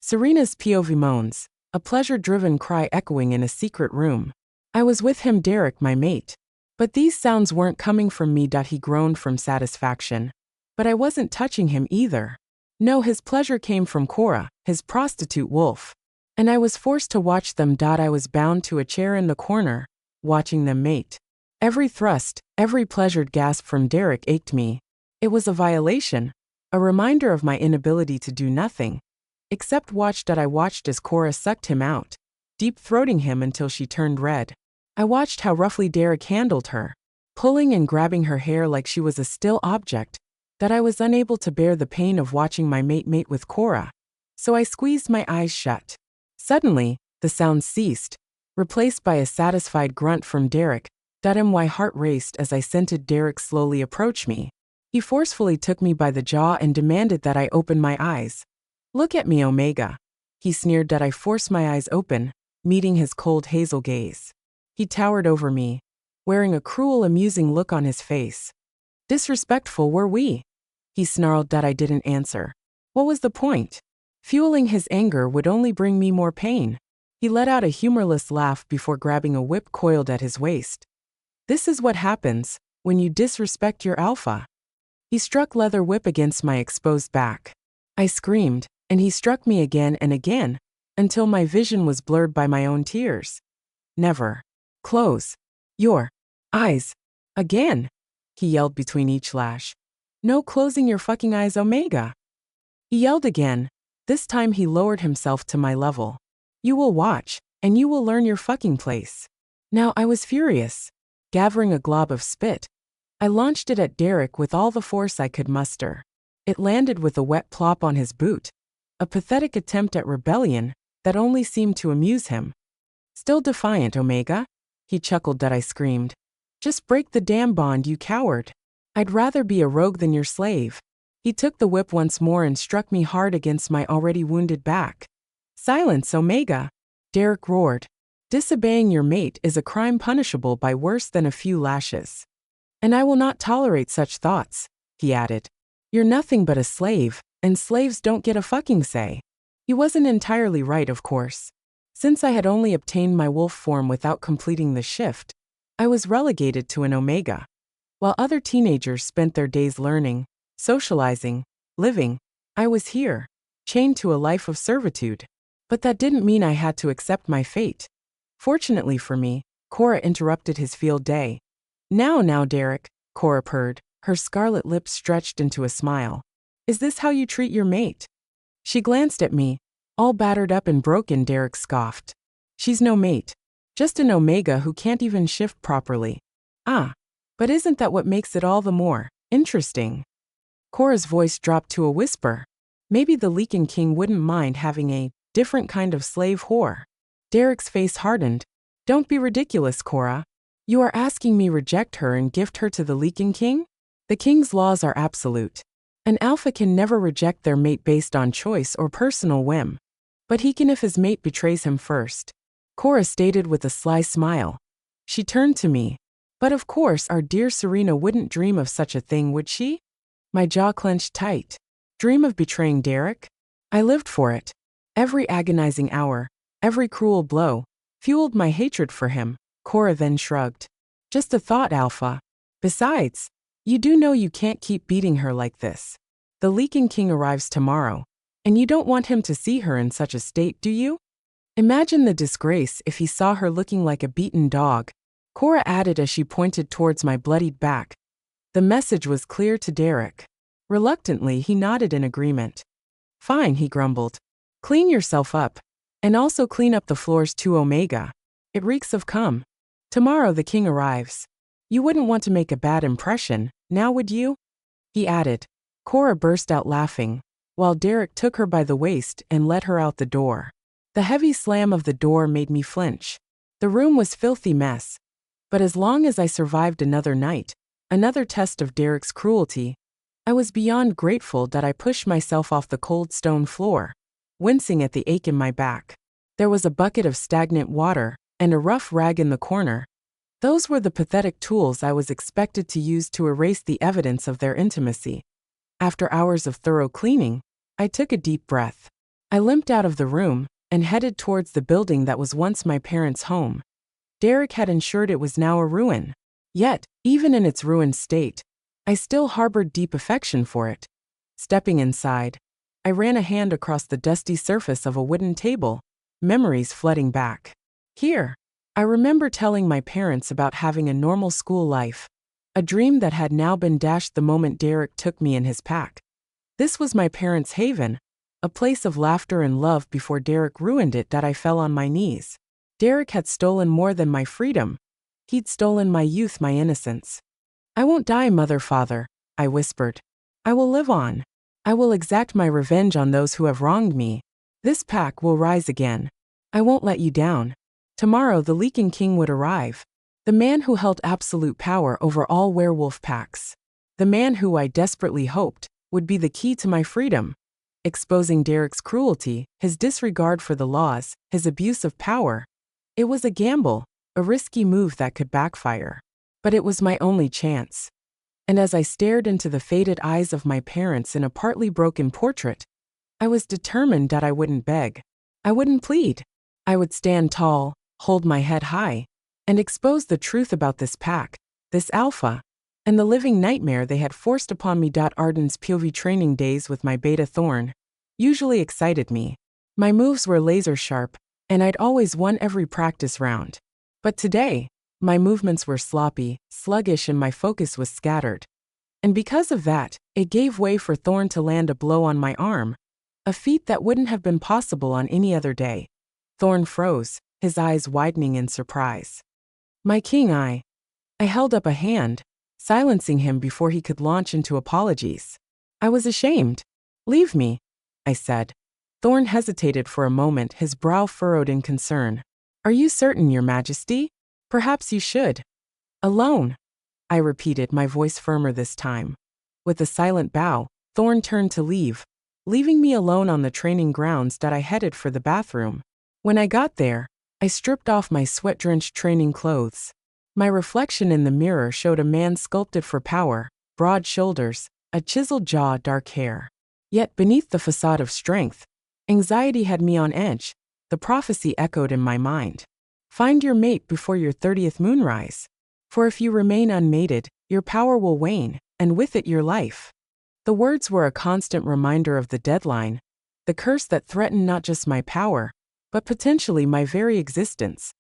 Serena's POV moans, a pleasure-driven cry echoing in a secret room. I was with him, Derek, my mate. But these sounds weren't coming from me. He groaned from satisfaction. But I wasn't touching him either. No, his pleasure came from Cora, his prostitute wolf. And I was forced to watch them. I was bound to a chair in the corner, watching them mate. Every thrust, every pleasured gasp from Derek ached me. It was a violation, a reminder of my inability to do nothing except watch. I watched as Cora sucked him out, deep-throating him until she turned red. I watched how roughly Derek handled her, pulling and grabbing her hair like she was a still object. I was unable to bear the pain of watching my mate with Cora, so I squeezed my eyes shut. Suddenly, the sound ceased, replaced by a satisfied grunt from Derek. My heart raced as I scented Derek slowly approach me. He forcefully took me by the jaw and demanded that I open my eyes. Look at me, Omega. He sneered. I forced my eyes open, meeting his cold hazel gaze. He towered over me, wearing a cruel, amusing look on his face. Disrespectful were we? He snarled. I didn't answer. What was the point? Fueling his anger would only bring me more pain. He let out a humorless laugh before grabbing a whip coiled at his waist. This is what happens when you disrespect your alpha. He struck leather whip against my exposed back. I screamed, and he struck me again and again, until my vision was blurred by my own tears. Never. Close your eyes again, he yelled between each lash. No closing your fucking eyes, Omega. He yelled again. This time he lowered himself to my level. You will watch, and you will learn your fucking place. Now I was furious. Gathering a glob of spit, I launched it at Derek with all the force I could muster. It landed with a wet plop on his boot, a pathetic attempt at rebellion that only seemed to amuse him. Still defiant, Omega? He chuckled. I screamed. Just break the damn bond, you coward. I'd rather be a rogue than your slave. He took the whip once more and struck me hard against my already wounded back. Silence, Omega! Derek roared. Disobeying your mate is a crime punishable by worse than a few lashes. And I will not tolerate such thoughts, he added. You're nothing but a slave, and slaves don't get a fucking say. He wasn't entirely right, of course. Since I had only obtained my wolf form without completing the shift, I was relegated to an Omega. While other teenagers spent their days learning, socializing, living, I was here, chained to a life of servitude. But that didn't mean I had to accept my fate. Fortunately for me, Cora interrupted his field day. Now, Derek, Cora purred, her scarlet lips stretched into a smile. Is this how you treat your mate? She glanced at me, all battered up and broken. Derek scoffed. She's no mate, just an Omega who can't even shift properly. Ah, but isn't that what makes it all the more interesting? Cora's voice dropped to a whisper. Maybe the Lycan King wouldn't mind having a different kind of slave whore. Derek's face hardened. Don't be ridiculous, Cora. You are asking me reject her and gift her to the Lycan King? The King's laws are absolute. An alpha can never reject their mate based on choice or personal whim. But he can if his mate betrays him first. Cora stated with a sly smile. She turned to me. But of course our dear Serena wouldn't dream of such a thing, would she? My jaw clenched tight. Dream of betraying Derek? I lived for it. Every agonizing hour, every cruel blow, fueled my hatred for him. Cora then shrugged. Just a thought, Alpha. Besides, you do know you can't keep beating her like this. The Lycan King arrives tomorrow, and you don't want him to see her in such a state, do you? Imagine the disgrace if he saw her looking like a beaten dog, Cora added as she pointed towards my bloodied back. The message was clear to Derek. Reluctantly, he nodded in agreement. Fine, he grumbled. Clean yourself up. And also clean up the floors too, Omega. It reeks of cum. Tomorrow the king arrives. You wouldn't want to make a bad impression, now would you? He added. Cora burst out laughing, while Derek took her by the waist and led her out the door. The heavy slam of the door made me flinch. The room was a filthy mess. But as long as I survived another night, another test of Derek's cruelty, I was beyond grateful that I pushed myself off the cold stone floor, wincing at the ache in my back. There was a bucket of stagnant water and a rough rag in the corner. Those were the pathetic tools I was expected to use to erase the evidence of their intimacy. After hours of thorough cleaning, I took a deep breath. I limped out of the room and headed towards the building that was once my parents' home. Derek had ensured it was now a ruin. Yet, even in its ruined state, I still harbored deep affection for it. Stepping inside, I ran a hand across the dusty surface of a wooden table, memories flooding back. Here, I remember telling my parents about having a normal school life, a dream that had now been dashed the moment Derek took me in his pack. This was my parents' haven, a place of laughter and love before Derek ruined it. That I fell on my knees. Derek had stolen more than my freedom. He'd stolen my youth, my innocence. I won't die, mother, father, I whispered. I will live on. I will exact my revenge on those who have wronged me. This pack will rise again. I won't let you down. Tomorrow the Lycan King would arrive. The man who held absolute power over all werewolf packs. The man who I desperately hoped would be the key to my freedom. Exposing Derek's cruelty, his disregard for the laws, his abuse of power. It was a gamble, a risky move that could backfire. But it was my only chance. And as I stared into the faded eyes of my parents in a partly broken portrait, I was determined that I wouldn't beg. I wouldn't plead. I would stand tall, hold my head high, and expose the truth about this pack, this alpha, and the living nightmare they had forced upon me. Arden's POV training days with my beta Thorn usually excited me. My moves were laser sharp, and I'd always won every practice round. But today, my movements were sloppy, sluggish, and my focus was scattered. And because of that, it gave way for Thorn to land a blow on my arm, a feat that wouldn't have been possible on any other day. Thorn froze, his eyes widening in surprise. My king, I held up a hand, silencing him before he could launch into apologies. I was ashamed. Leave me, I said. Thorn hesitated for a moment, his brow furrowed in concern. Are you certain, Your Majesty? Perhaps you should. Alone, I repeated, my voice firmer this time. With a silent bow, Thorn turned to leave, leaving me alone on the training grounds. I headed for the bathroom. When I got there, I stripped off my sweat-drenched training clothes. My reflection in the mirror showed a man sculpted for power, broad shoulders, a chiseled jaw, dark hair. Yet beneath the facade of strength, anxiety had me on edge. The prophecy echoed in my mind. Find your mate before your 30th moonrise. For if you remain unmated, your power will wane, and with it your life. The words were a constant reminder of the deadline, the curse that threatened not just my power, but potentially my very existence.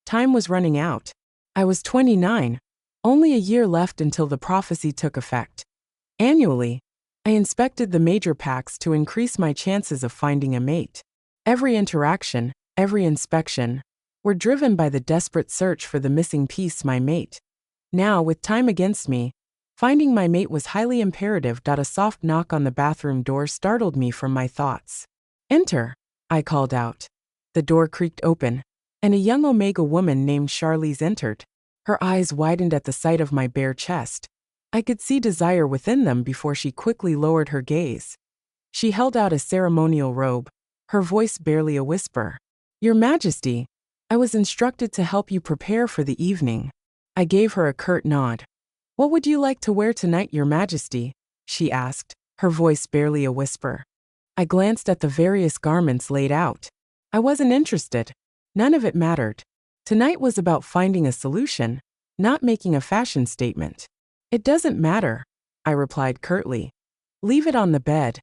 Time was running out. I was 29, only a year left until the prophecy took effect. Annually, I inspected the major packs to increase my chances of finding a mate. Every interaction, every inspection, were driven by the desperate search for the missing piece, my mate. Now, with time against me, finding my mate was highly imperative. A soft knock on the bathroom door startled me from my thoughts. Enter, I called out. The door creaked open, and a young Omega woman named Charlize entered. Her eyes widened at the sight of my bare chest. I could see desire within them before she quickly lowered her gaze. She held out a ceremonial robe, her voice barely a whisper. Your Majesty, I was instructed to help you prepare for the evening. I gave her a curt nod. What would you like to wear tonight, Your Majesty? She asked, her voice barely a whisper. I glanced at the various garments laid out. I wasn't interested. None of it mattered. Tonight was about finding a solution, not making a fashion statement. It doesn't matter, I replied curtly. Leave it on the bed,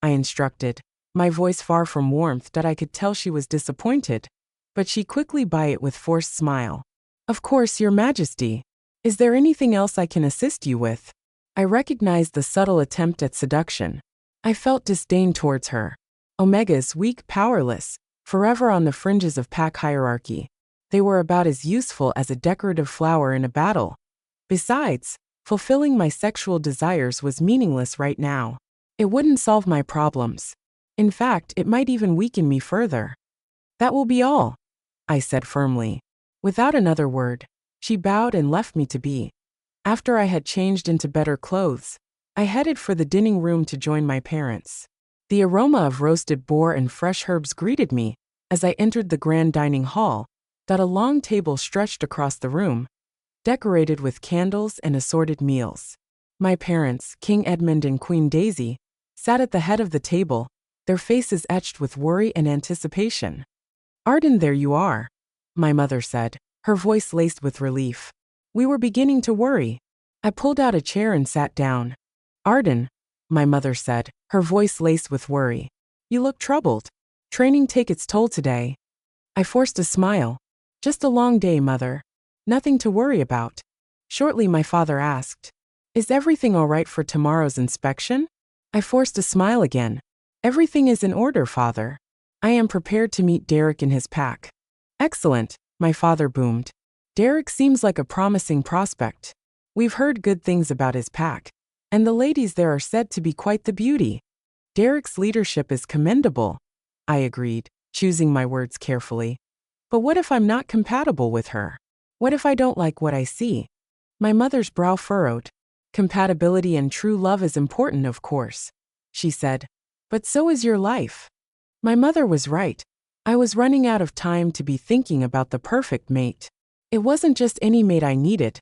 I instructed, my voice far from warmth. I could tell she was disappointed, but she quickly by it with forced smile. Of course, Your Majesty. Is there anything else I can assist you with? I recognized the subtle attempt at seduction. I felt disdain towards her. Omegas, weak, powerless, forever on the fringes of pack hierarchy. They were about as useful as a decorative flower in a battle. Besides, fulfilling my sexual desires was meaningless right now. It wouldn't solve my problems. In fact, it might even weaken me further. That will be all, I said firmly. Without another word, she bowed and left me to be. After I had changed into better clothes, I headed for the dining room to join my parents. The aroma of roasted boar and fresh herbs greeted me as I entered the grand dining hall. A long table stretched across the room, decorated with candles and assorted meals. My parents, King Edmund and Queen Daisy, sat at the head of the table, their faces etched with worry and anticipation. Arden, there you are, my mother said, her voice laced with relief. We were beginning to worry. I pulled out a chair and sat down. Arden, my mother said, her voice laced with worry. You look troubled. Training take its toll today. I forced a smile. Just a long day, mother. Nothing to worry about. Shortly, my father asked, Is everything all right for tomorrow's inspection? I forced a smile again. Everything is in order, father. I am prepared to meet Derek and his pack. Excellent, my father boomed. Derek seems like a promising prospect. We've heard good things about his pack, and the ladies there are said to be quite the beauty. Derek's leadership is commendable, I agreed, choosing my words carefully. But what if I'm not compatible with her? What if I don't like what I see? My mother's brow furrowed. Compatibility and true love is important, of course, she said. But so is your life. My mother was right. I was running out of time to be thinking about the perfect mate. It wasn't just any mate I needed,